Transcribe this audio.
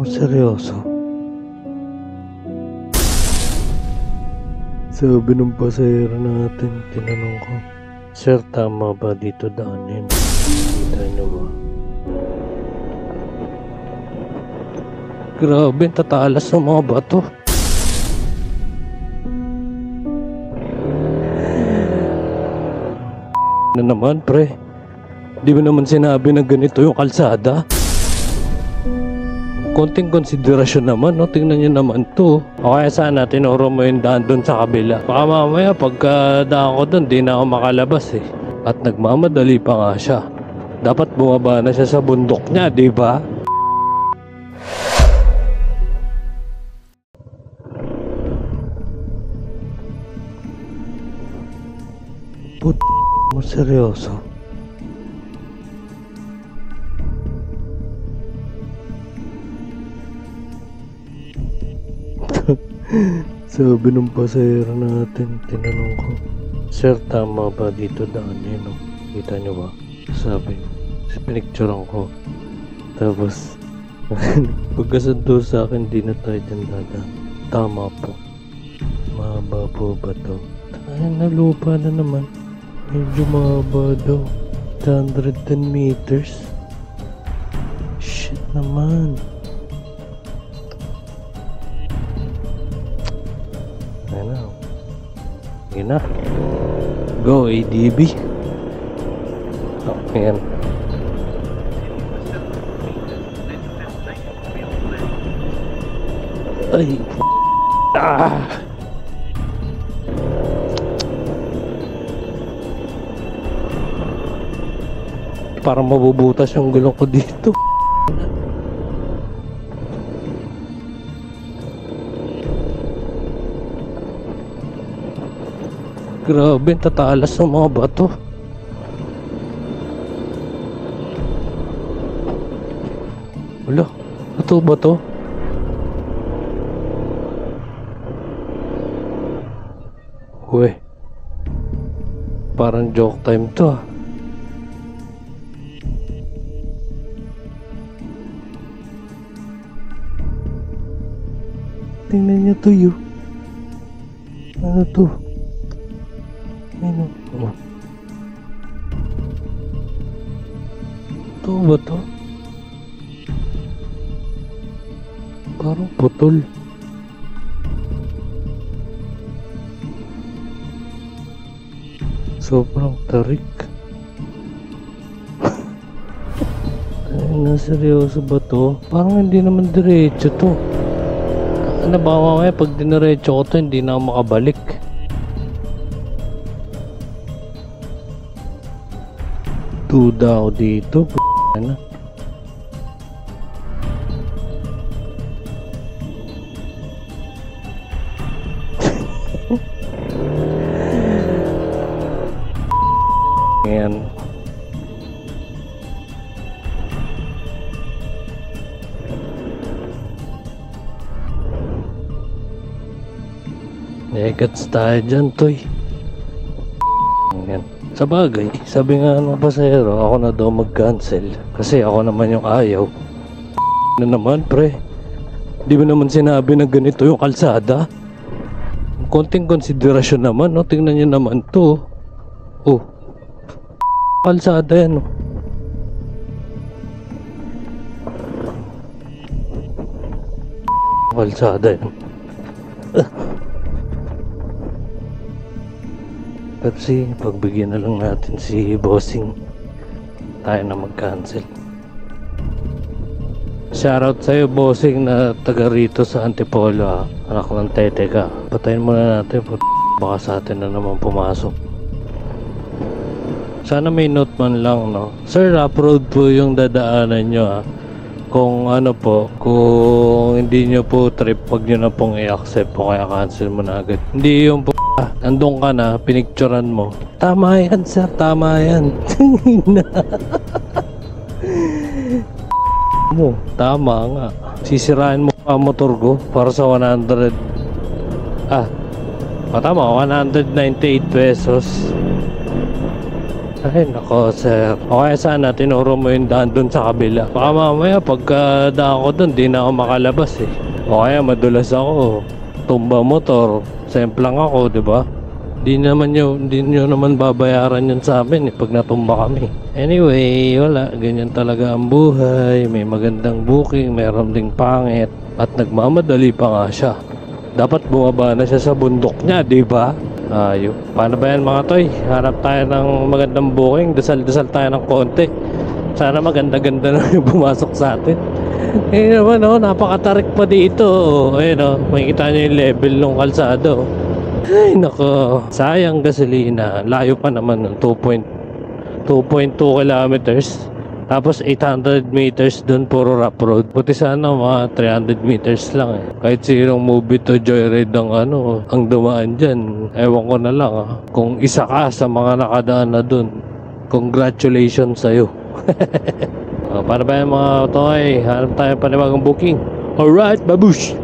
Seryoso? Sabi ng pasahero natin, tinanong ko, "Sir, tama ba dito daanin?" Kita nyo ba? Grabe, tatalas ng mga bato. Na naman, pre. Di ba naman sinabi na ganito yung kalsada? Konting konsiderasyon naman, no? Tingnan nyo naman to. O kaya sana tinuro mo yung daan dun sa kabila. Baka mamaya pagka daan ko dun, di na ako makalabas eh. At nagmamadali pa nga siya. Dapat bumaba na siya sa bundok niya, di ba? Put mo seryoso? Sabi ng pasahero natin, tinanong ko, "Sir, tama ba dito daanin?" No? Kita nyo ba? Sabi, pinicturean ko. Tapos, pagkasundo sa akin, di na tayo dyan dadaan. Tama po. Mahaba po ba to? Tayo na lupa na naman. Medyo mahaba daw. 110 meters. Shit naman. Ano? Sige na. Go ADB. Oh, ayan. Ay. Parang mabubutas yung gulong ko dito. Grabe, tatalas ng mga bato. Wala, bato ba to? Uwe, parang joke time to ah. Tingnan niyo to yun. Ano to? Ano? Oh. Ito ba to? Parang putol. Sobrang tarik. Ay, seryoso ba to? Parang hindi naman diretso to. Ano ba mamaya pag diniretso ko to, hindi na ako makabalik. Duda ako dito. Ano? Ayan. Negats tayo dyan, toy. Ayan. Sa bagay, sabi nga ng pasahero, ako na daw mag-cancel. Kasi ako naman yung ayaw. Na naman, pre. Di ba naman sinabi na ganito yung kalsada? Konting konsiderasyon naman, no? Tingnan nyo naman to. Oh. Kalsada yan, no? Kalsada yan. Pepsi, pagbigyan na lang natin si Bossing. Tayo na mag-cancel. Shoutout sa'yo, Bossing, na taga rito sa Antipolo ha. Anak ng tete ka. Patayin muna natin, baka sa atin na naman pumasok. Sana may note man lang, no? Sir, road po yung dadaanan nyo ha. Kung ano po, kung hindi nyo po trip, wag nyo na pong i-accept po, kaya cancel mo na agad. Hindi yung po andun ka na, pinicturean mo. Tama yan, sir, tama yan. Mo, tama nga. Sisirain mo pa motor ko para sa 100. Tama, 198 pesos. Ay, nako, sir. O kaya sana tinuro mo yung daan dun sa kabila. Baka mamaya pagka daan ko dun, di na ako makalabas eh. O kaya madulas ako. Tumba motor. Semplang ako, di ba? Di nyo naman babayaran yun sa amin eh, pag natumba kami. Anyway, wala. Ganyan talaga ang buhay. May magandang booking, meron ding pangit. At nagmamadali pa nga siya. Dapat bumaba na siya sa bundok niya, di ba? Ayun. Paano ba yan mga toy? Hanap tayo ng magandang booking. Dasal-dasal tayo ng konti. Sana maganda-ganda na yung pumasok sa atin. Eh naman oh, napakatarik pa dito. Ayun oh, makikita nyo yung level ng kalsado. Ay nako, sayang gasolina. Layo pa naman ng 2.2 kilometers. Tapos 800 meters dun, puro rough road. Buti sana mga 300 meters lang eh. Kahit sinong movie to joyride ang dumaan dyan. Ewan ko na lang kung isa ka sa mga nakadaan na dun, congratulations sa'yo. Para ba yung mga toy? Hanap tayo panibagong booking. Alright, babush!